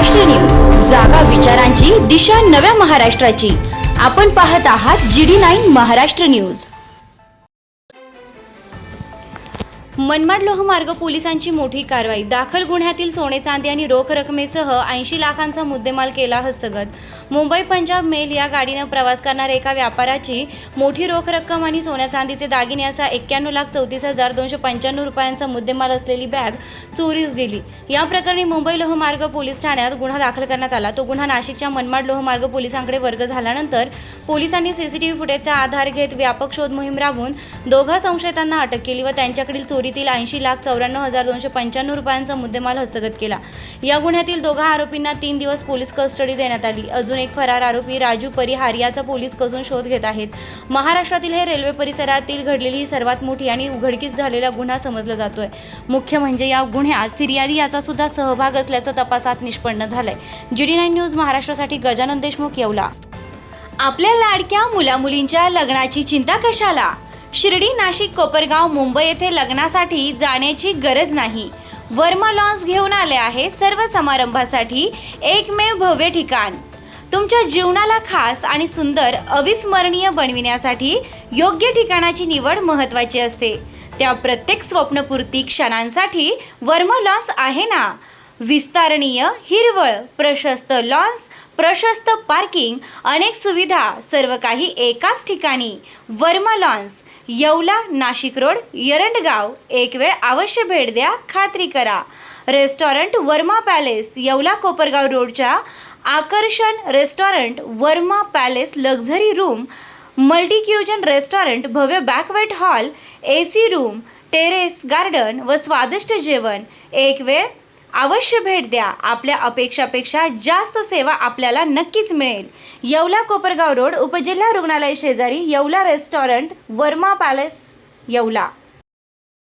Maharashtra news, जागा विचारांची, दिशा नव्या महाराष्ट्राची। आपण पाहत आहात GD9 महाराष्ट्र न्यूज। मनमाड लोहमार्ग पोलिसांची मोठी कारवाई। दाखल गुन्ह्यातील सोने चांदी आणि रोख रकमेसह 80 लाखांचा मुद्देमाल केला हस्तगत। मुंबई पंजाब मेल या गाडीने प्रवास करणाऱ्या एका व्यापाऱ्याची मोठी रोख रक्कम आणि सोन्या चांदीचे दागिने असा 91,34,295 रुपयांचा मुद्देमाल असलेली बॅग चोरीस गेली। या प्रकरणी मुंबई लोहमार्ग पोलीस ठाण्यात गुन्हा दाखल करण्यात आला। तो गुन्हा नाशिकच्या मनमाड लोहमार्ग पोलिसांकडे वर्ग झाल्यानंतर पोलिसांनी सीसीटीव्ही फुटेजचा आधार घेत व्यापक शोध मोहीम राबवून दोघा संशयितांना अटक केली व त्यांच्याकडील चोरीतील 80,94,295 रुपयांचा मुद्देमाल हस्तगत केला। या गुन्ह्यातील दोघा आरोपींना 3 दिवस पोलीस कस्टडी देण्यात आली। अजून एक फरार आरोपी राजू परिहार याचा पोलीस कसून शोध घेत आहेत। महाराष्ट्रातील हे रेल्वे परिसरातील घडलेली ही सर्वात मोठी आणि उघडकीस झालेला गुन्हा समजला जातोय। मुख्य म्हणजे या गुन्ह्यात फिर्यादी याचा सुद्धा सहभाग असल्याचं तपासात निष्पन्न झालंय। GD9 न्यूज महाराष्ट्रासाठी गजानन देशमुख, येवला। आपल्या लाडक्या मुलामुलींच्या लग्नाची चिंता कशाला? शिर्डी, नाशिक, कोपरगाव, मुंबई येथे लग्नासाठी जाण्याची गरज नाही। वर्मा लॉन्स घेऊन आले आहे सर्व समारंभासाठी एकमेव भव्य ठिकाण। तुमच्या जीवनाला खास आणि सुंदर अविस्मरणीय बनविण्यासाठी योग्य ठिकाणाची निवड महत्त्वाची असते। त्या प्रत्येक स्वप्नपूर्ती क्षणांसाठी वर्मा लॉन्स आहे ना। विस्तारणीय, हिरवळ, प्रशस्त लॉन्स, प्रशस्त पार्किंग, अनेक सुविधा, सर्व काही एकाच ठिकाणी। Verma lawns, Yeola, Nashik road, Yerandgaon. एक वेळ अवश्य भेट द्या, खात्री करा। रेस्टॉरंट वर्मा पॅलेस, येवला कोपरगाव रोडच्या आकर्षण restaurant Verma palace, luxury room, multicuisine restaurant, भव्य banquet hall, AC room, terrace garden व स्वादिष्ट जेवण। एक वेळ अवश्य भेट द्या। आपल्या अपेक्षापेक्षा जास्त सेवा आपल्याला नक्कीच मिळेल। येवला कोपरगाव रोड, उपजिल्हा रुग्णालय शेजारी, येवला रेस्टॉरंट वर्मा पॅलेस, येवला।